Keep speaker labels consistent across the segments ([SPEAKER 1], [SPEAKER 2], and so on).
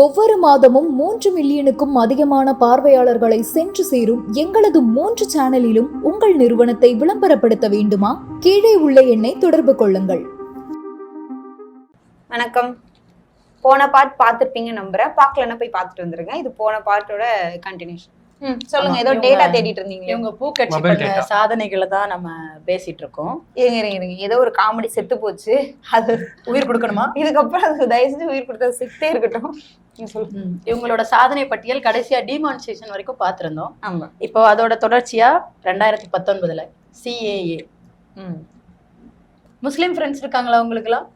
[SPEAKER 1] ஒவ்வொரு மாதமும் 3 மில்லியனுக்கும் அதிகமான பார்வையாளர்களை சென்று சேரும் எங்களது 3 சேனலிலும் உங்கள் நிறுவனத்தை விளம்பரப்படுத்த வேண்டுமா? கீழே உள்ள எண்ணை தொடர்பு கொள்ளுங்கள்.
[SPEAKER 2] வணக்கம். போன பார்ட் பார்த்துருப்பீங்க நம்புறேன். பார்க்கலன்னா போய் பார்த்துட்டு வந்துருங்க. இது போன பார்ட்டோட கண்டினியூஷன். சொல்லுங்க. ஏதோ டேட்டா தேடிட்டு இருந்தீங்க.
[SPEAKER 3] இவங்க பூக்கட்சி பண்ண சாதனைகளை தான் நம்ம பேசிட்டு இருக்கோம்.
[SPEAKER 2] இருங்க. ஏதோ ஒரு காமெடி செத்து போச்சு, அது
[SPEAKER 3] உயிர் கொடுக்கணுமா?
[SPEAKER 2] இதுக்கப்புறம் அது தயவு செஞ்சு உயிர் கொடுத்தது செத்தே இருக்கட்டும்.
[SPEAKER 3] இவங்களோட சாதனை பட்டியல் கடைசியா டிமானிஸ்ட்ரேஷன் வரைக்கும் பார்த்திருந்தோம்.
[SPEAKER 2] ஆமா.
[SPEAKER 3] இப்போ அதோட தொடர்ச்சியா 2019 CAA. முஸ்லீம் ஃப்ரெண்ட்ஸ் இருக்காங்களா உங்களுக்குலாம்?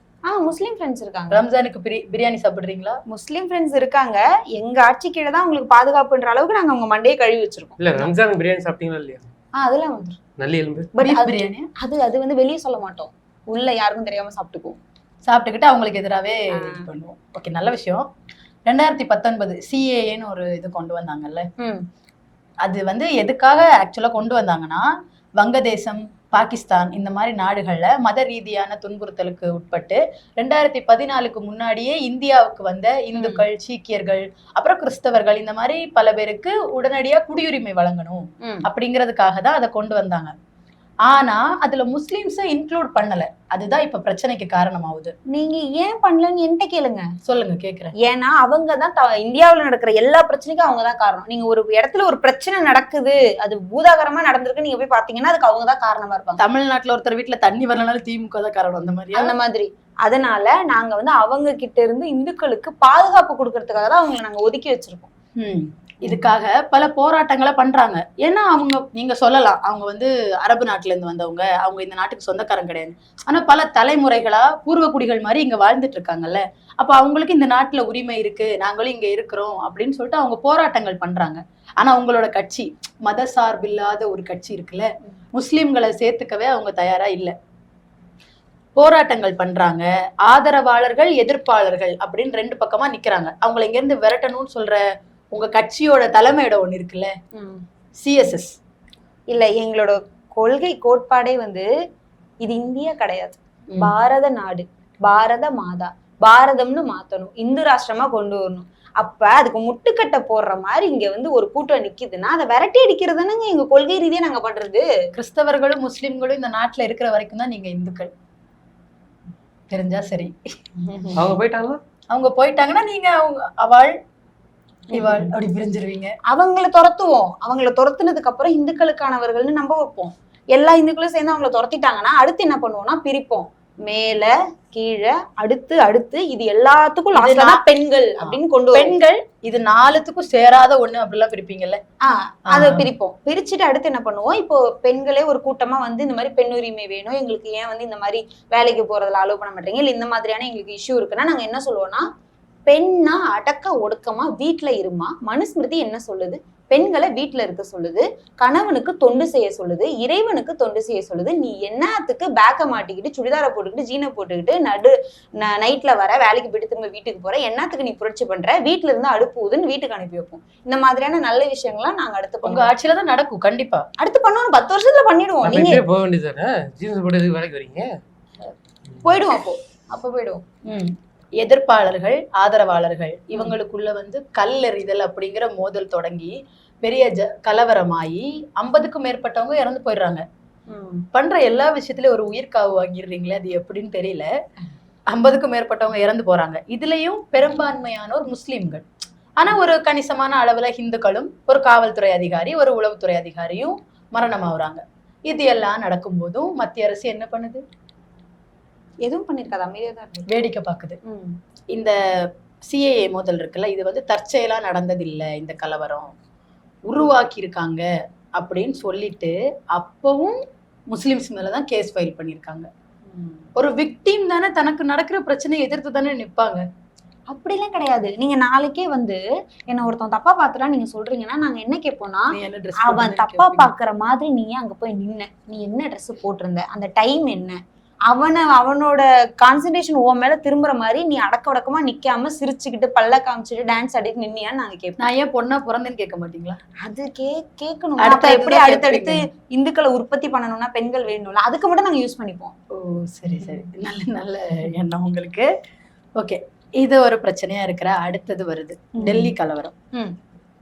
[SPEAKER 2] முஸ்லீம் ஃப்ரெண்ட்ஸ் இருக்காங்க.
[SPEAKER 3] ரம்ஜானுக்கு பிரியாணி சாப்பிடுறீங்களா?
[SPEAKER 2] முஸ்லீம் ஃப்ரெண்ட்ஸ் இருக்காங்க. எங்க ஆட்சி கீழே தான் உங்களுக்கு பாதுகாப்புன்ற அளவுக்கு நாங்க அவங்க மண்டையை கழுவி வச்சிருக்கோம்.
[SPEAKER 4] இல்ல ரம்ஜான் பிரியாணி சாப்பிட்டீங்களா இல்லையா?
[SPEAKER 2] அதெல்லாம் வந்துரும்.
[SPEAKER 4] நல்ல எலும்பு
[SPEAKER 3] பிரியாணி
[SPEAKER 2] அது வந்து வெளியே சொல்ல மாட்டோம். உள்ள யாருக்கும் தெரியாம சாப்பிட்டுக்குவோம்.
[SPEAKER 3] சாப்பிட்டுக்கிட்டு அவங்களுக்கு எதிராகவே பண்ணுவோம். ஓகே, நல்ல விஷயம். 2019 CAAன்னு ஒரு இது கொண்டு வந்தாங்கல்ல. அது வந்து எதுக்காக ஆக்சுவலா கொண்டு வந்தாங்கன்னா, வங்கதேசம், பாகிஸ்தான் இந்த மாதிரி நாடுகள்ல மத ரீதியான துன்புறுத்தலுக்கு உட்பட்டு 2014க்கு முன்னாடியே இந்தியாவுக்கு வந்த இந்துக்கள், சீக்கியர்கள், அப்புறம் கிறிஸ்தவர்கள் இந்த மாதிரி பல பேருக்கு உடனடியா குடியுரிமை வழங்கணும் அப்படிங்கிறதுக்காக தான் அதை கொண்டு வந்தாங்க. ஆனா அதுல முஸ்லிம்ஸை இன்க்ளூட் பண்ணல. அதுதான் இப்ப பிரச்சனைக்கு காரணமாகுது.
[SPEAKER 2] நீங்க ஏன் பண்ணலன்னு என்கிட்ட கேளுங்க.
[SPEAKER 3] சொல்லுங்க, கேக்குறேன்.
[SPEAKER 2] ஏன்னா அவங்கதான் இந்தியாவுல நடக்கிற எல்லா பிரச்சனைக்கும் அவங்கதான் காரணம். நீங்க ஒரு இடத்துல ஒரு பிரச்சனை நடக்குது, அது பூதாகரமா நடந்திருக்கு, நீங்க போய் பாத்தீங்கன்னா அதுக்கு அவங்கதான் காரணமா இருப்பாங்க.
[SPEAKER 3] தமிழ்நாட்டுல ஒருத்தர் வீட்டுல தண்ணி வரலனாலும் திமுக தான் காரணம். அந்த மாதிரி
[SPEAKER 2] அதனால நாங்க வந்து அவங்க கிட்ட இருந்து இந்துக்களுக்கு பாதுகாப்பு கொடுக்கறதுக்காக தான் அவங்களை நாங்க ஒதுக்கி வச்சிருக்கோம்.
[SPEAKER 3] இதுக்காக பல போராட்டங்களை பண்றாங்க. ஏன்னா நீங்க சொல்லலாம், அவங்க வந்து அரபு நாட்டுல இருந்து வந்தவங்க, அவங்க இந்த நாட்டுக்கு சொந்தக்காரங்க கிடையாது. ஆனா பல தலைமுறைகளா பூர்வ குடிகள் மாதிரி இங்க வாழ்ந்துட்டு இருக்காங்கல்ல. அப்ப அவங்களுக்கு இந்த நாட்டுல உரிமை இருக்கு, நாங்களும் இங்க இருக்கிறோம் அப்படின்னு சொல்லிட்டு அவங்க போராட்டங்கள் பண்றாங்க. ஆனா அவங்களோட கட்சி மத சார்பில்லாத ஒரு கட்சி இருக்குல்ல, முஸ்லிம்களை சேர்த்துக்கவே அவங்க தயாரா இல்லை. போராட்டங்கள் பண்றாங்க. ஆதரவாளர்கள், எதிர்ப்பாளர்கள் அப்படின்னு 2 பக்கமா நிக்கிறாங்க. அவங்களை இங்க இருந்து விரட்டணும்னு சொல்ற உங்க கட்சியோட தலைமையிட ஒண்ணு இருக்குல்ல, CSS.
[SPEAKER 2] இல்ல, எங்களோட கொள்கை கோட்பாடே வந்து இது இந்தியா கிடையாது, பாரத நாடு, பாரத மாதா, பாரதம்னு மாத்தணும், இந்து ராஷ்டிரமா கொண்டு வரணும். அப்ப அதுக்கு முட்டுக்கட்டை போடுற மாதிரி இங்க வந்து ஒரு கூட்டம் நிக்குதுன்னா அதை விரட்டி அடிக்கிறதுன்னு எங்க கொள்கை ரீதியா நாங்க பண்றது.
[SPEAKER 3] கிறிஸ்தவர்களும் முஸ்லிம்களும் இந்த நாட்டுல இருக்கிற வரைக்கும் தான் நீங்க இந்துக்கள். தெரிஞ்சா சரி. அவங்க போயிட்டாங்கன்னா நீங்க அவள் இவாள் அப்படி பிரிஞ்சிருவீங்க.
[SPEAKER 2] அவங்களை துரத்துவோம். அவங்களை துரத்துனதுக்கு அப்புறம் இந்துக்களுக்கானவர்கள்னு நம்ப வைப்போம். எல்லா இந்துக்களும் சேர்ந்து அவங்களை துரத்திட்டாங்கன்னா அடுத்து என்ன பண்ணுவோம்னா பிரிப்போம். மேல கீழே அடுத்து இது எல்லாத்துக்கும் பெண்கள் அப்படின்னு கொண்டு
[SPEAKER 3] பெண்கள் இது 4த்துக்கும் சேராத ஒண்ணு அப்படிலாம் பிரிப்பீங்கல்ல.
[SPEAKER 2] அதை பிரிப்போம். பிரிச்சுட்டு அடுத்து என்ன பண்ணுவோம், இப்போ பெண்களே ஒரு கூட்டமா வந்து இந்த மாதிரி பெண் உரிமை வேணும், எங்களுக்கு ஏன் வந்து இந்த மாதிரி வேலைக்கு போறதுல அலோவ் பண்ண மாட்டீங்க, இல்ல இந்த மாதிரியான எங்களுக்கு இஷ்யூ இருக்குன்னா நாங்க என்ன சொல்லுவோம்னா, பெண்ணா அடக்க ஒடுக்கமா வீட்டுல இருமா. மனுஸ்மிருதி என்ன சொல்லுது? பெண்களை வீட்டுல இருக்க சொல்லுது, கணவனுக்கு தொண்டு செய்ய சொல்லுது, இறைவனுக்கு தொண்டு செய்ய சொல்லுது. நீ என்னத்துக்கு பேக்க மாட்டிக்கிட்டு சுடிதாரை போட்டுக்கிட்டு ஜீனை போட்டுக்கிட்டு நைட்ல வர வேலைக்கு போயிட்டு திரும்ப வீட்டுக்கு போற, என்னத்துக்கு நீ புரட்சி பண்ற, வீட்டுல இருந்து அடுப்பு ஊதுன்னு வீட்டுக்கு அனுப்பி வைப்போம். இந்த மாதிரியான நல்ல விஷயங்கள்லாம் நாங்க அடுத்து
[SPEAKER 3] உங்க ஆட்சியில தான் நடக்கும். கண்டிப்பா
[SPEAKER 2] அடுத்து பண்ணுவோம். 10 வருஷத்துல பண்ணிடுவோம். நீங்க
[SPEAKER 4] போக வேண்டியதானே, ஜீன்ஸ் போட்டு வேலைக்கு வரீங்க,
[SPEAKER 2] போயிடுவோம். அப்போ போயிடுவோம்.
[SPEAKER 3] எதிர்ப்பாளர்கள், ஆதரவாளர்கள் இவங்களுக்குள்ள வந்து கல்லெறிதல் அப்படிங்கிற மோதல் தொடங்கி பெரிய கலவரமாயி 50க்கும் மேற்பட்டவங்க இறந்து போயிடுறாங்க. பண்ற எல்லா விஷயத்திலயும் ஒரு உயிர்காவு வாங்கிடுறீங்களே, அது எப்படின்னு தெரியல. 50க்கும் மேற்பட்டவங்க இறந்து போறாங்க. இதுலயும் பெரும்பான்மையானோர் முஸ்லிம்கள். ஆனா ஒரு கணிசமான அளவுல இந்துக்களும், ஒரு காவல்துறை அதிகாரி, ஒரு உளவுத்துறை அதிகாரியும் மரணமாகறாங்க. இது எல்லாம் நடக்கும் போதும் மத்திய அரசு என்ன பண்ணுது?
[SPEAKER 2] எதுவும் பண்ணிருக்காது, அமைதியாதான்
[SPEAKER 3] வேடிக்கை பாக்குது. இந்த CAA மோதல் இருக்குல்ல, இது வந்து தற்செயலா நடந்தது இல்ல, இந்த கலவரம் உருவாக்கி இருக்காங்க அப்படின்னு சொல்லிட்டு அப்பவும் முஸ்லிம்ஸ் மேலதான் கேஸ் ஃபைல் பண்ணிருக்காங்க. ஒரு விக்டிம் தானே, தனக்கு நடக்கிற பிரச்சனையை எதிர்த்து தானே நிப்பாங்க.
[SPEAKER 2] அப்படிலாம் கிடையாது. நீங்க நாளைக்கே வந்து என்ன ஒருத்தன் தப்பா பாத்துட்டா நீங்க சொல்றீங்கன்னா நாங்க என்ன கேட்போம்னா, அவன் தப்பா பாக்குற மாதிரி நீ அங்க போய் நின்ன, நீ என்ன ட்ரெஸ் போட்டிருந்த, அந்த டைம் என்ன, அவனோட கான்சன்ட்ரேஷன் உன் மேல திரும்புற மாதிரி நீ அடக்கமா நிக்காம சிரிச்சுக்கிட்டு பல்ல காமிச்சிட்டு டான்ஸ் ஆடிட்டு நின்னியான்னு நாங்க கேட்போம்.
[SPEAKER 3] நான் ஏன் பொண்ணா பிறந்தேன்னு கேட்க மாட்டீங்களா?
[SPEAKER 2] அது கேட்கணும். எப்படி அடுத்தடுத்து இந்துக்களை உற்பத்தி பண்ணணும்னா பெண்கள் வேணும்ல, அதுக்கு மட்டும் நாங்க யூஸ் பண்ணிப்போம்.
[SPEAKER 3] ஓ சரி, நல்ல எண்ணம் உங்களுக்கு. ஓகே, இது ஒரு பிரச்சனையா இருக்கிற அடுத்தது வருது டெல்லி கலவரம்.
[SPEAKER 2] ம்.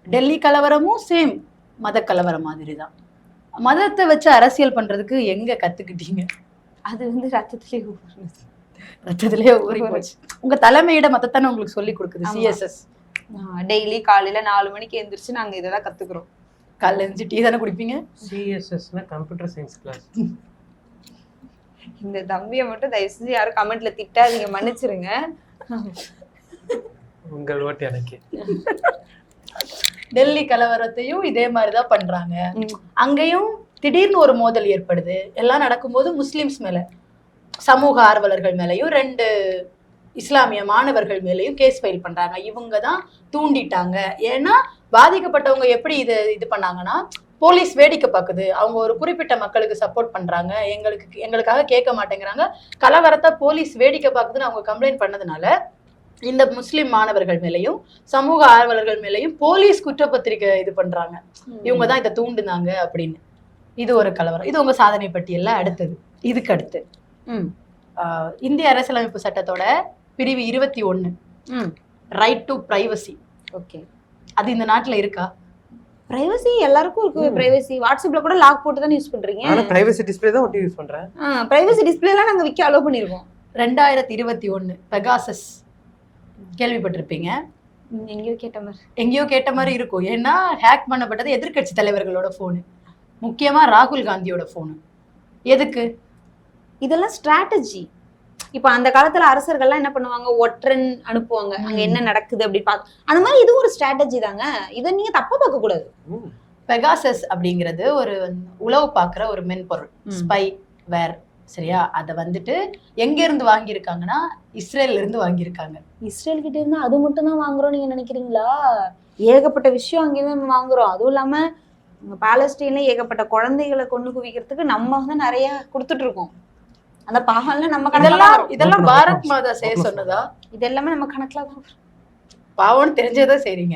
[SPEAKER 3] டெல்லி கலவரமும் சேம் மத கலவரம் மாதிரி தான். மதத்தை வச்சு அரசியல் பண்றதுக்கு எங்க கத்துக்கிட்டீங்க?
[SPEAKER 2] அது வந்து
[SPEAKER 3] ரத்தத்திலேயே ஊறி போச்சு. உங்க தலைமையிட மதத்தானே உங்களுக்கு சொல்லி கொடுக்குது
[SPEAKER 2] ஆமா.
[SPEAKER 3] சிஎஸ்எஸ்.
[SPEAKER 2] டெய்லி காலையில 4 மணிக்கு எந்திரிச்சு நாங்க இதெல்லாம் கத்துக்கிறோம்.
[SPEAKER 3] காலைல எழுந்து டீ தானே குடிப்பீங்க?
[SPEAKER 4] சிஎஸ்எஸ்னா கம்ப்யூட்டர் சயின்ஸ் கிளாஸ்.
[SPEAKER 2] இந்த தம்பியை மட்டும் தயவு செஞ்சு யாரும் கமெண்ட்ல திட்டாதீங்க, மன்னிச்சிருங்க.
[SPEAKER 4] உங்கள் ஓட்டு எனக்கு.
[SPEAKER 3] டெல்லி கலவரத்தையும் இதே மாதிரிதான் பண்றாங்க. அங்கேயும் திடீர்னு ஒரு மோதல் ஏற்படுது. எல்லாம் நடக்கும்போது முஸ்லிம்ஸ் மேல, சமூக ஆர்வலர்கள் மேலயும் 2 இஸ்லாமிய மாணவர்கள் மேலயும் கேஸ் ஃபைல் பண்றாங்க. இவங்க தான் தூண்டிட்டாங்க. ஏன்னா பாதிக்கப்பட்டவங்க எப்படி இது பண்ணாங்கன்னா, போலீஸ் வேடிக்கை பார்க்குது, அவங்க ஒரு குறிப்பிட்ட மக்களுக்கு சப்போர்ட் பண்றாங்க, எங்களுக்காக கேட்க மாட்டேங்கிறாங்க, கலவரத்தை போலீஸ் வேடிக்கை பார்க்குதுன்னு அவங்க கம்ப்ளைண்ட் பண்ணதுனால இந்த முஸ்லிம் மாணவர்கள் மேலையும் சமூக ஆர்வலர்கள் மேலையும் போலீஸ் குற்றப்பத்திரிக்கை இது பண்றாங்க, இவங்க தான் இதை தூண்டுனாங்க அப்படின்னு. இது ஒரு கலவரம். இது உங்க சாதனை பட்டியல்ல அடுத்தது. இதுக்கு அடுத்து இந்திய அரசியலமைப்பு சட்டத்தோட பிரிவு 21 ரைட் டு பிரைவசி.
[SPEAKER 2] ஓகே,
[SPEAKER 3] அது இந்த நாட்டுல இருக்கா?
[SPEAKER 2] பிரைவசி எல்லாருக்கும் இருக்கு. பிரைவசி வாட்ஸ்அப்ல கூட லாக் போட்டு தான் யூஸ் பண்றீங்க.
[SPEAKER 4] ஆனா பிரைவசி டிஸ்ப்ளே தான் ஒட்டி யூஸ் பண்றேன்.
[SPEAKER 2] பிரைவசி டிஸ்ப்ளே எல்லாம் நாங்க விக்க அலோ பண்ணிருக்கோம்.
[SPEAKER 3] 2021 பெகாசஸ் கேள்விப்பட்டிருப்பீங்க. எங்கேயோ கேட்ட மாதிரி இருக்கும். ஏன்னா ஹேக் பண்ணப்பட்டது எதிர்கட்சி தலைவர்களோட போனு, முக்கியமா ராகுல் காந்தியோட போனு. எதுக்கு?
[SPEAKER 2] இதெல்லாம் ஸ்ட்ராட்டஜி. இப்ப அந்த காலத்துல அரசர்கள்லாம் என்ன பண்ணுவாங்க, ஒற்றன் அனுப்புவாங்க, அங்க என்ன நடக்குது அப்படி பாக்க. அந்த மாதிரி இது ஒரு ஸ்ட்ராட்டஜி தாங்க. இதை நீங்க தப்பா பார்க்க கூடாது.
[SPEAKER 3] பெகாசஸ் அப்படிங்கிறது ஒரு உளவு பாக்குற ஒரு மென்பொருள், ஸ்பை வேர். சரியா? அதை வந்துட்டு எங்க இருந்து வாங்கியிருக்காங்கன்னா இஸ்ரேல்ல இருந்து வாங்கியிருக்காங்க.
[SPEAKER 2] இஸ்ரேல் கிட்ட இருந்து அது மட்டும் தான் வாங்குறோம் நீங்க நினைக்கிறீங்களா? ஏகப்பட்ட விஷயம் அங்கிருந்து வாங்குறோம். அதுவும் இல்லாம பாலஸ்தீன்ல ஏகப்பட்ட குழந்தைகளை கொண்டு குவிக்கிறதுக்கு நம்ம வந்து நிறைய கொடுத்துட்டு இருக்கோம். அந்த பாவம்ல நம்ம
[SPEAKER 3] இதெல்லாம் பாரத் மாதா செய்ய சொன்னதா?
[SPEAKER 2] இது எல்லாமே நம்ம கணக்குல தான்
[SPEAKER 3] பாவம்னு தெரிஞ்சதான் செய்றீங்க.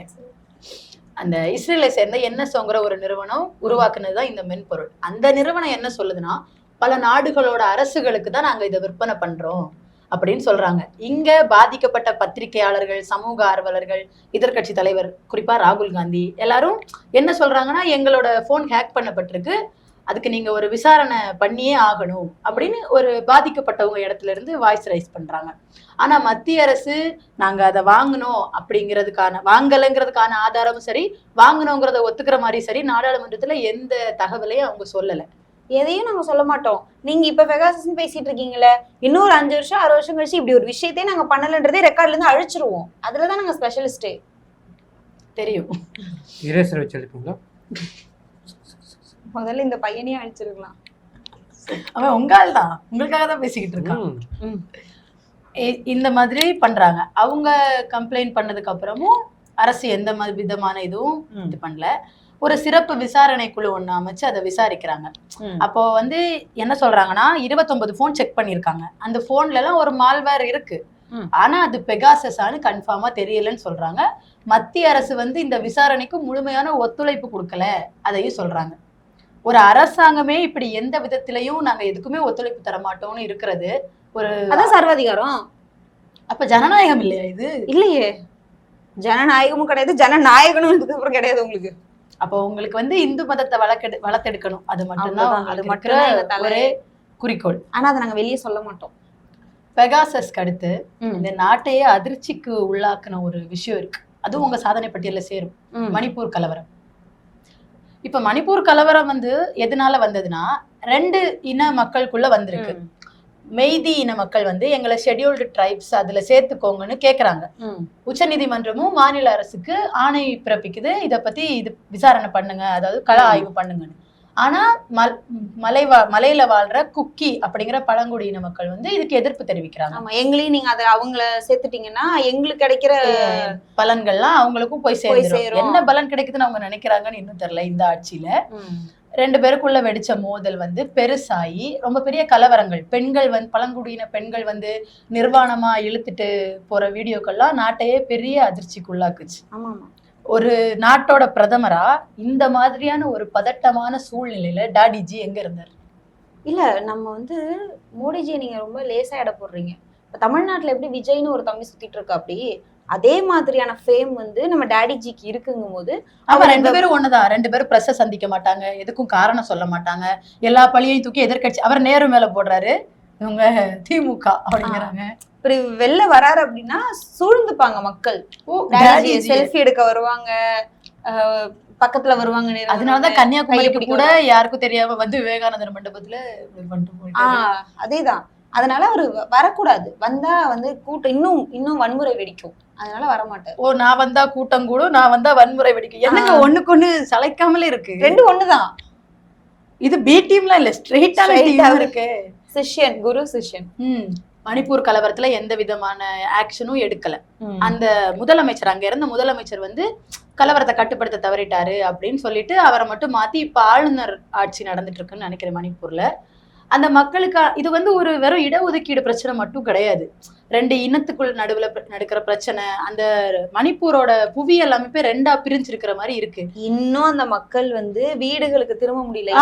[SPEAKER 3] அந்த இஸ்ரேலை சேர்ந்த என்எஸ்ஓங்கிற ஒரு நிறுவனம் உருவாக்குனதுதான் இந்த மென்பொருள். அந்த நிறுவனம் என்ன சொல்லுதுன்னா, பல நாடுகளோட அரசுகளுக்கு தான் நாங்க இதை விற்பனை பண்றோம் அப்படின்னு சொல்றாங்க. இங்க பாதிக்கப்பட்ட பத்திரிகையாளர்கள், சமூக ஆர்வலர்கள், எதிர்கட்சி தலைவர், குறிப்பா ராகுல் காந்தி எல்லாரும் என்ன சொல்றாங்கன்னா, எங்களோட போன் ஹேக் பண்ணப்பட்டிருக்கு, அதுக்கு நீங்க ஒரு விசாரணை பண்ணியே ஆகணும் அப்படின்னு ஒரு பாதிக்கப்பட்டவங்க இடத்துல இருந்து வாய்ஸ் ரைஸ் பண்றாங்க. ஆனா மத்திய அரசு நாங்க அதை வாங்கணும் அப்படிங்கிறதுக்கான, வாங்கலைங்கிறதுக்கான ஆதாரமும் சரி, வாங்கணுங்கிறத ஒத்துக்கிற மாதிரி சரி, நாடாளுமன்றத்துல எந்த தகவலையும் அவங்க சொல்லல.
[SPEAKER 2] எதையும் நாங்க சொல்ல மாட்டோம். நீங்க இப்ப பெகாசஸ் பேசிட்டு இருக்கீங்களே, இன்னொரு 5 வருஷம் 6 வருஷம் கழிச்சு இப்படி ஒரு விஷயத்தையே நாங்க பண்ணலன்றதே ரெக்கார்ட்ல இருந்து அழிச்சிருவோம். அதுலதான் நாங்க ஸ்பெஷலிஸ்டே. தெரியும்.
[SPEAKER 4] இரேசர் வச்சு எழுப்பீங்களா?
[SPEAKER 2] முதல்ல இந்த பையனையே அழிச்சிருக்கலாம்.
[SPEAKER 3] அவன் உங்கால் தான், உங்களுக்காக தான் பேசிக்கிட்டு இருக்கான். இந்த மாதிரி பண்றாங்க. அவங்க கம்ப்ளைண்ட் பண்ணதுக்கு அப்புறமும் அரசு எந்த மாதிரி விதமான இதுவும் இது பண்ணல. ஒரு சிறப்பு விசாரணை குழு ஒண்ணு அமைச்சு அதை விசாரிக்கிறாங்க. அப்போ வந்து என்ன சொல்றாங்கன்னா, 29 போன் செக் பண்ணிருக்காங்க. அந்த போன்ல எல்லாம் ஒரு மால்வேர் இருக்கு, ஆனா அது பெகாசஸானு கன்ஃபார்மா தெரியலன்னு சொல்றாங்க. மத்திய அரசு வந்து இந்த விசாரணைக்கு முழுமையான ஒத்துழைப்பு கொடுக்கல அதையும் சொல்றாங்க. ஒரு அரசாங்கமே இப்படி எந்த விதத்திலையும் நாங்க எதுக்குமே ஒத்துழைப்பு தர மாட்டோம்னு இருக்கிறது ஒரு
[SPEAKER 2] அதான் சர்வாதிகாரம்.
[SPEAKER 3] அப்ப ஜனநாயகம் இல்லையா இது?
[SPEAKER 2] இல்லையே, ஜனநாயகமும் கிடையாது, ஜனநாயகனும் இதுக்கப்புறம் கிடையாது உங்களுக்கு.
[SPEAKER 3] அப்போ உங்களுக்கு வந்து இந்து மதத்தை வளர்த்தெடுக்கணும், அது மட்டும்தான் அது மட்டும் ஒரே குறிக்கோள்.
[SPEAKER 2] ஆனா அதை நாங்க வெளியே சொல்ல மாட்டோம்.
[SPEAKER 3] பெகாசஸ்க்கு அடுத்து இந்த நாட்டையே அதிர்ச்சிக்கு உள்ளாக்குன ஒரு விஷயம் இருக்கு, அதுவும் உங்க சாதனை பட்டியல சேரும். மணிப்பூர் கலவரம். இப்ப மணிப்பூர் கலவரம் வந்து எதனால வந்ததுன்னா, 2 இன மக்களுக்குள்ள வந்திருக்கு. மெய்தி இன மக்கள் வந்து எங்களை ஷெட்யூல்டு ட்ரைப்ஸ் அதுல சேர்த்துக்கோங்கன்னு கேக்குறாங்க. உச்ச நீதிமன்றமும் மாநில அரசுக்கு ஆணை பிறப்பிக்குது, இத பத்தி இது விசாரணை பண்ணுங்க, அதாவது கள ஆய்வு பண்ணுங்கன்னு. ஆனா மலையில வாழ்ற குக்கி அப்படிங்கிற பழங்குடியின மக்கள் வந்து இதுக்கு எதிர்ப்பு தெரிவிக்கிறாங்க.
[SPEAKER 2] ஆமா, எங்களையும் நீங்க அதை அவங்கள சேர்த்துட்டீங்கன்னா எங்களுக்கு கிடைக்கிற
[SPEAKER 3] பலன்கள்லாம் அவங்களுக்கும் போய் சேரும். என்ன பலன் கிடைக்குதுன்னு அவங்க நினைக்கிறாங்கன்னு இன்னும் தெரியல. இந்த ஆட்சியில 2 பேருக்குள்ள வெடிச்ச மோதல் வந்து பெருசாகி ரொம்ப பெரிய கலவரங்கள், பெண்கள் வந்து பழங்குடியின பெண்கள் வந்து நிர்வாணமா இழுத்துட்டு போற வீடியோக்கள்லாம் நாட்டையே பெரிய அதிர்ச்சிக்குள்ளாக்குச்சு. ஒரு நாட்டோட பிரதமரா இந்த மாதிரியான ஒரு பதட்டமான சூழ்நிலையில டாடிஜி எங்க இருந்தார்?
[SPEAKER 2] இல்ல, நம்ம வந்து மோடிஜியை நீங்க ரொம்ப லேசா எடை போடுறீங்க. தமிழ்நாட்டுல எப்படி விஜய்னு ஒரு தம்பி சுத்திட்டு இருக்கா அப்படி அதே மாதிரியான ஃபேம் வந்து நம்ம டாடி ஜிக்கு இருக்குங்கும் போது
[SPEAKER 3] அவன் 2 பேரும் ஒண்ணுதான். 2 பேரும் பிரஸ்ஸ சந்திக்க மாட்டாங்க, எதுக்கும் காரணம் சொல்ல மாட்டாங்க, எல்லா பழியையும் தூக்கி எதிர்க்கட்சி அவர் நேரு மேல போடுறாரு, இவங்க திமுக அப்படிங்கிறாங்க.
[SPEAKER 2] இப்படி வெளில வராரு அப்படின்னா சூழ்ந்துப்பாங்க மக்கள். செல்ஃபி எடுக்க வருவாங்க, பக்கத்துல வருவாங்க.
[SPEAKER 3] அதனாலதான் கன்னியாகுமரிக்கு கூட யாருக்கும் தெரியாம வந்து விவேகானந்தர் மண்டபத்துல
[SPEAKER 2] அதேதான். அதனால அவரு வரக்கூடாது. வந்தா வந்து கூட்டம் இன்னும் வன்முறை வெடிக்கும். அதனால வரமாட்டாரு.
[SPEAKER 3] ஓ, நான் வந்தா கூட்டம் கூடும், நான் வந்தா வன்முறை வெடிக்கும். என்னங்க ஒண்ணுக்கு ஒண்ணு சளைக்காமலே இருக்கு.
[SPEAKER 2] 2 ஒண்ணுதான்.
[SPEAKER 3] இது பி டீம்லாம் இல்ல, ஸ்ட்ரெயிட்டான டீம் இருக்கு.
[SPEAKER 2] சிஷ்யன், குரு சிஷ்யன்.
[SPEAKER 3] மணிப்பூர் கலவரத்துல எந்த விதமான ஆக்ஷனும் எடுக்கல. அந்த முதலமைச்சர், அங்க இருந்த முதலமைச்சர் வந்து கலவரத்தை கட்டுப்படுத்த தவறிட்டாரு அப்படின்னு சொல்லிட்டு அவரை மட்டும் மாத்தி இப்ப ஆளுநர் ஆட்சி நடந்துட்டு இருக்குன்னு நினைக்கிறேன் மணிப்பூர்ல. அந்த மக்களுக்கு இது வந்து ஒரு வெறும் இடஒதுக்கீடு பிரச்சனை மட்டும் கிடையாது. 2 இனத்துக்குள் நடுவுல நடக்கிற பிரச்சனை. அந்த மணிப்பூரோட புவியியல் அமைப்பே 2ஆ பிரிஞ்சிருக்கிற மாதிரி இருக்கு.
[SPEAKER 2] இன்னும் அந்த மக்கள் வந்து வீடுகளுக்கு திரும்ப முடியல,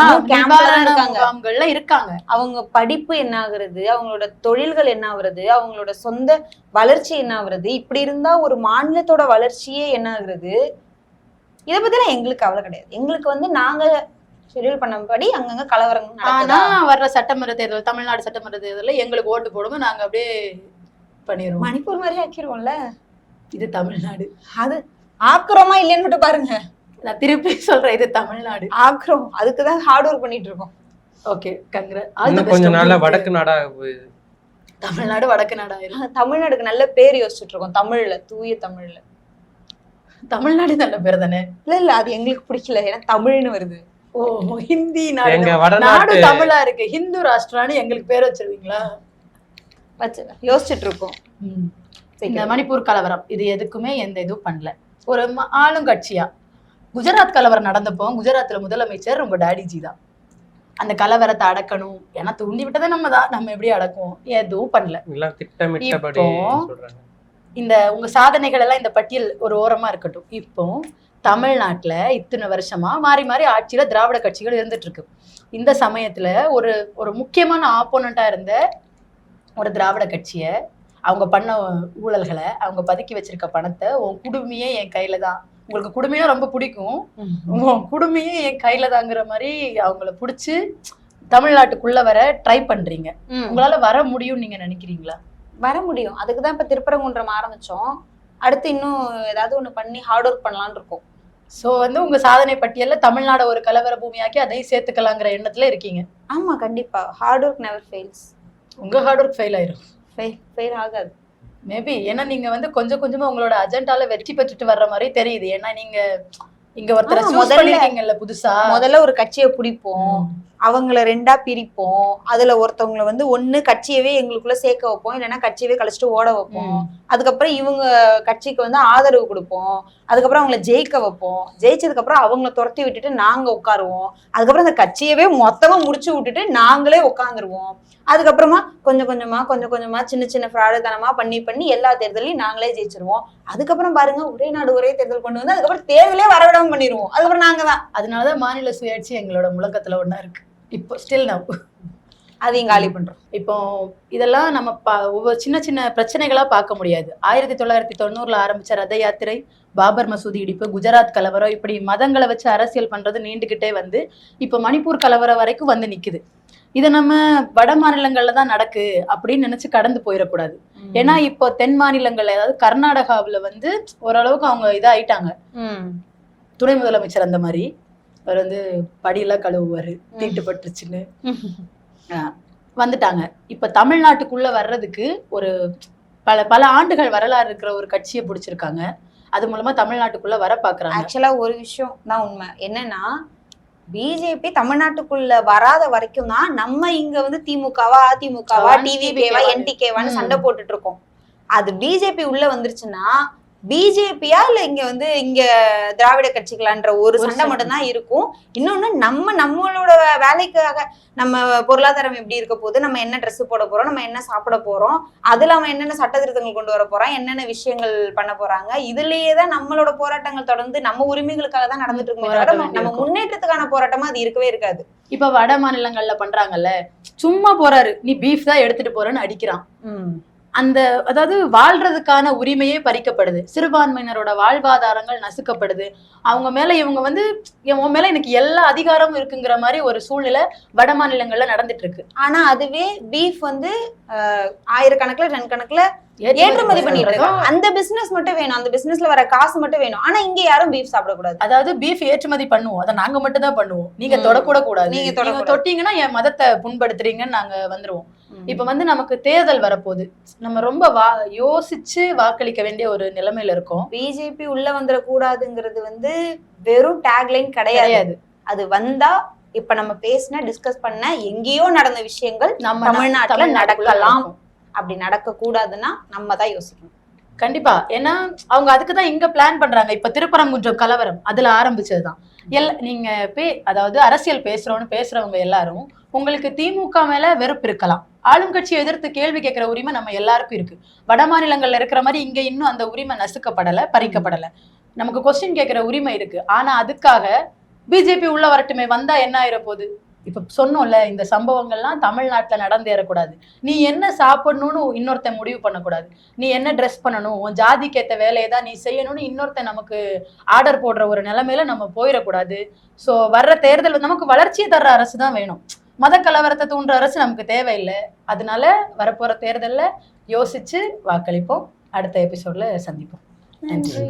[SPEAKER 3] இருக்காங்க.
[SPEAKER 2] அவங்க படிப்பு என்ன ஆகுறது, அவங்களோட தொழில்கள் என்ன ஆகுறது, அவங்களோட சொந்த வளர்ச்சி என்ன ஆகுறது, இப்படி இருந்தா ஒரு மாநிலத்தோட வளர்ச்சியே என்ன ஆகுறது. இதை பத்தி எல்லாம் எங்களுக்கு கவலை கிடையாது. எங்களுக்கு வந்து நாங்க ஷெட்யூல் பண்ணபடி அங்கங்க கலவரம்.
[SPEAKER 3] ஆனா வர்ற சட்டமன்ற தேர்தல், தமிழ்நாடு சட்டமன்ற தேர்தலில் எங்களுக்கு ஓட்டு போடுங்க, நாங்க அப்படியே பண்ணிடுவோம்.
[SPEAKER 2] மணிப்பூர் மாதிரி ஆக்கிடுவோம்ல.
[SPEAKER 3] இது தமிழ்நாடு.
[SPEAKER 2] அது ஆக்குறோமா இல்லைன்னு மட்டும் பாருங்க.
[SPEAKER 3] நான் திருப்பி சொல்றேன், இது தமிழ்நாடு.
[SPEAKER 2] ஆக்குறோம். அதுக்குதான் ஹார்ட் ஒர்க் பண்ணிட்டு இருக்கோம்.
[SPEAKER 3] ஓகே,
[SPEAKER 4] கொஞ்ச நாள்ல வடக்கு நாடா
[SPEAKER 3] தமிழ்நாடு வடக்கு நாடா.
[SPEAKER 2] தமிழ்நாடுக்கு நல்ல பேர் யோசிச்சுட்டு இருக்கோம். தமிழ்ல, தூய தமிழ்ல.
[SPEAKER 3] தமிழ்நாடு நல்ல பேர் தானே?
[SPEAKER 2] இல்ல அது எங்களுக்கு பிடிக்கல, ஏன்னா தமிழ்னு வருது.
[SPEAKER 3] ஓ, ஹிந்தி நாடு தமிழா இருக்கு, ஹிந்து ராஷ்டிரான்னு எங்களுக்கு பேர் வச்சிருவீங்களா?
[SPEAKER 2] யோசிச்சுட்டு இருக்கோம்.
[SPEAKER 3] இந்த மணிப்பூர் கலவரம் இது எதுக்குமே எந்த இதுவும் பண்ணல. ஒரு ஆளுங்கட்சியா குஜராத் கலவரம் நடந்தப்போ குஜராத்ல முதலமைச்சர் உங்க டாடிஜி தான். அந்த கலவரத்தை அடக்கணும், ஏன்னா தூண்டி விட்டதை நம்ம தான், நம்ம எப்படி அடக்கும், எதுவும் பண்ணல. இப்போ இந்த உங்க சாதனைகள் எல்லாம் இந்த பட்டியல் ஒரு ஓரமா இருக்கட்டும். இப்போ தமிழ்நாட்டுல இத்தனை வருஷமா மாறி மாறி ஆட்சியில திராவிட கட்சிகள் இருந்துட்டு இருக்கு. இந்த சமயத்துல ஒரு முக்கியமான ஆப்போனண்டா இருந்த ஒரு திராவிட கட்சிய, அவங்க பண்ண ஊழல்களை, அவங்க பதுக்கி வச்சிருக்க பணத்தை, உன் குடுமையே என் கையில தான், உங்களுக்கு குடுமையும் ரொம்ப பிடிக்கும், உன் குடுமையே என் கையில தாங்கிற மாதிரி அவங்கள புடிச்சு தமிழ்நாட்டுக்குள்ள வர ட்ரை பண்றீங்க. உங்களால வர முடியும் நீங்க நினைக்கிறீங்களா?
[SPEAKER 2] வர முடியும். அதுக்குதான் இப்ப திருப்பரங்குன்றம் ஆரம்பிச்சோம். அடுத்து இன்னும் ஏதாவது ஒண்ணு பண்ணி ஹார்ட் ஒர்க் பண்ணலாம்னு இருக்கோம்.
[SPEAKER 3] சோ வந்து உங்க சாதனை பட்டியல்ல தமிழ்நாடு ஒரு கலவர பூமியாக்கி அதையும் சேர்த்துக்கலாங்கிற எண்ணத்துல இருக்கீங்க.
[SPEAKER 2] ஆமா, கண்டிப்பா. Hard work never fails.
[SPEAKER 3] உங்க ஹார்ட் ஒர்க் ஃபெயில் ஆயிரும்.
[SPEAKER 2] ஃபெயில் ஆகாது
[SPEAKER 3] மேபி. ஏன்னா நீங்க வந்து கொஞ்சம் கொஞ்சமா உங்களோட அஜெண்டால வெற்றி பெற்றுட்டு வர்ற மாதிரி தெரியுது. ஏன்னா நீங்க இங்க ஒருத்தர் புதுசா
[SPEAKER 2] முதல்ல ஒரு கட்சியை பிடிப்போம், அவங்கள 2ஆ பிரிப்போம், அதுல ஒருத்தவங்களை வந்து ஒண்ணு கட்சியவே எங்களுக்குள்ள சேர்க்க வைப்போம், இல்லைன்னா கட்சியவே கழிச்சிட்டு ஓட வைப்போம். அதுக்கப்புறம் இவங்க கட்சிக்கு வந்து ஆதரவு கொடுப்போம், அதுக்கப்புறம் அவங்கள ஜெயிக்க வைப்போம், ஜெயிச்சதுக்கு அப்புறம் அவங்கள துரத்தி விட்டுட்டு நாங்க உட்காருவோம், அதுக்கப்புறம் அந்த கட்சியவே மொத்தமா முடிச்சு விட்டுட்டு நாங்களே உட்காந்துருவோம். அதுக்கப்புறமா கொஞ்சம் கொஞ்சமா சின்ன சின்ன ஃப்ராடுத்தனமா பண்ணி எல்லா தேர்தலையும் நாங்களே ஜெயிச்சிருவோம். அதுக்கப்புறம் பாருங்க, ஒரே நாடு ஒரே தேர்தல் கொண்டு வந்து அதுக்கப்புறம் தேர்தலே வரவிடாம பண்ணிடுவோம். அதுக்கப்புறம் நாங்க தான்.
[SPEAKER 3] அதனாலதான் மாநில சுயாட்சி எங்களோட முழக்கத்துல ஒண்ணா இருக்கு. இப்போ ஸ்டில் நான்
[SPEAKER 2] அதையும் காலி பண்றோம்.
[SPEAKER 3] இப்போ இதெல்லாம் நம்ம ஒவ்வொரு சின்ன சின்ன பிரச்சனைகளா பார்க்க முடியாது. 1990 ஆரம்பிச்ச ரத யாத்திரை, பாபர் மசூதி இடிப்பு, குஜராத் கலவரம், இப்படி மதங்களை வச்சு அரசியல் பண்றது நீண்டுகிட்டே வந்து இப்ப மணிப்பூர் கலவரம் வரைக்கும் வந்து நிக்குது. இதை நம்ம வட மாநிலங்கள்ல தான் நடக்கு அப்படின்னு நினைச்சு கடந்து போயிடக்கூடாது. ஏன்னா இப்போ தென் மாநிலங்கள்ல, அதாவது கர்நாடகாவுல வந்து ஓரளவுக்கு அவங்க இதாயிட்டாங்க. துணை முதலமைச்சர் அந்த மாதிரி அவர் வந்து படியெல்லாம் கழுவுவாரு, தீட்டுப்பட்டுருச்சுன்னு வந்துட்டாங்க. இப்ப தமிழ்நாட்டுக்குள்ள வர்றதுக்கு ஒரு பல ஆண்டுகள் வரலாறு இருக்கிற ஒரு கட்சியை பிடிச்சிருக்காங்க. அது மூலமா தமிழ்நாட்டுக்குள்ள வர பாக்குறாங்க.
[SPEAKER 2] ஆக்சுவலா ஒரு விஷயம் தான் உண்மை என்னன்னா, பிஜேபி தமிழ்நாட்டுக்குள்ள வராத வரைக்கும் தான் நம்ம இங்க வந்து திமுகவா அதிமுகவா டிவிகேவா என்டிகேவான்னு சண்டை போட்டுட்டு இருக்கோம். அது பிஜேபி உள்ள வந்துருச்சுன்னா பிஜேபியா இல்ல இங்க திராவிட கட்சிகளான்ற ஒரு சண்டை மட்டும் தான் இருக்கும். இன்னொன்னு நம்மளோட வேலைக்காக நம்ம பொருளாதாரம் எப்படி இருக்க போகுது, நம்ம என்ன ட்ரெஸ் போட போறோம், நம்ம என்ன சாப்பிட போறோம், அதுல அவன் என்னென்ன சட்ட திருத்தங்கள் கொண்டு வர போறான், என்னென்ன விஷயங்கள் பண்ண போறாங்க, இதுலயேதான் நம்மளோட போராட்டங்கள் தொடர்ந்து நம்ம உரிமைகளுக்காக தான் நடந்துட்டு இருக்குமே. நம்ம முன்னேற்றத்துக்கான போராட்டமா அது இருக்கவே இருக்காது.
[SPEAKER 3] இப்ப வட மாநிலங்கள்ல பண்றாங்கல்ல, சும்மா போறாரு, நீ பீஃப் தான் எடுத்துட்டு போறேன்னு அடிக்கிறான். அந்த அதாவது வாழ்றதுக்கான உரிமையே பறிக்கப்படுது, சிறுபான்மையினரோட வாழ்வாதாரங்கள் நசுக்கப்படுது, அவங்க மேல இவங்க வந்து உன் மேல எனக்கு எல்லா அதிகாரமும் இருக்குங்கிற மாதிரி ஒரு சூழ்நிலை வட மாநிலங்கள்ல நடந்துட்டு இருக்கு.
[SPEAKER 2] ஆனா அதுவே பீஃப் வந்து ஆயிரக்கணக்குல டன் கணக்குல ஏற்றுமதி பண்ணிட்டு இருக்காங்க. அந்த பிசினஸ் மட்டும் வேணும், அந்த பிசினஸ்ல வர காசு மட்டும் வேணும். ஆனா இங்க யாரும் பீஃப் சாப்பிடக்கூடாது.
[SPEAKER 3] அதாவது பீஃப் ஏற்றுமதி பண்ணுவோம், அதை நாங்க மட்டும் தான் பண்ணுவோம், நீங்க தொடக்கூட கூடாது,
[SPEAKER 2] நீங்க
[SPEAKER 3] தொட்டீங்கன்னா என் மதத்தை புண்படுத்துறீங்கன்னு நாங்க வந்துருவோம். இப்ப வந்து நமக்கு தேர்தல் வரப்போகுது, நம்ம ரொம்ப யோசிச்சு வாக்களிக்க வேண்டிய ஒரு நிலைமையில இருக்கோம்.
[SPEAKER 2] பிஜேபி உள்ள வந்துட கூடாதுங்கிறது வந்து வெறும் டேக்லைன் கிடையாது. அது வந்தா இப்ப நம்ம பேசின டிஸ்கஸ் பண்ண எங்கேயோ நடந்த விஷயங்கள் நம்ம தமிழ்நாட்டுல நடக்கலாம். அப்படி நடக்க கூடாதுன்னா நம்ம தான் யோசிக்கணும்.
[SPEAKER 3] கண்டிப்பா. ஏன்னா அவங்க அதுக்குதான் இங்க பிளான் பண்றாங்க. இப்ப திருப்பரங்குன்றம் கலவரம் அதுல ஆரம்பிச்சதுதான். நீங்க அதாவது அரசியல் பேசுறவங்க எல்லாரும் உங்களுக்கு திமுக மேல வெறுப்பு இருக்கலாம், ஆளும் கட்சியை எதிர்த்து கேள்வி கேட்கிற உரிமை நம்ம எல்லாருக்கும் இருக்கு. வட மாநிலங்கள்ல இருக்கிற மாதிரி இங்க இன்னும் அந்த உரிமை நசுக்கப்படல, பறிக்கப்படல. நமக்கு கொஸ்டின் கேட்கிற உரிமை இருக்கு. ஆனா அதுக்காக பிஜேபி உள்ள வரட்டுமே, வந்தா என்ன ஆயிர போகுது? இப்ப சொன்னோம்ல, இந்த சம்பவங்கள்லாம் தமிழ்நாட்டுல நடந்தேறக்கூடாது. நீ என்ன சாப்பிடணும்னு இன்னொருத்தன் முடிவு பண்ணக்கூடாது, நீ என்ன ட்ரெஸ் பண்ணணும், உன் ஜாதிக்கு ஏற்ற வேலையை தான் நீ செய்யணும்னு இன்னொருத்தன் நமக்கு ஆர்டர் போடுற ஒரு நிலைமையில நம்ம போயிடக்கூடாது. ஸோ வர்ற தேர்தல் நமக்கு வளர்ச்சியை தர்ற அரசு தான் வேணும், மத கலவரத்தை தூண்டுற அரசு நமக்கு தேவையில்லை. அதனால வரப்போற தேர்தல்ல யோசிச்சு வாக்களிப்போம். அடுத்த எபிசோட்ல சந்திப்போம். நன்றி.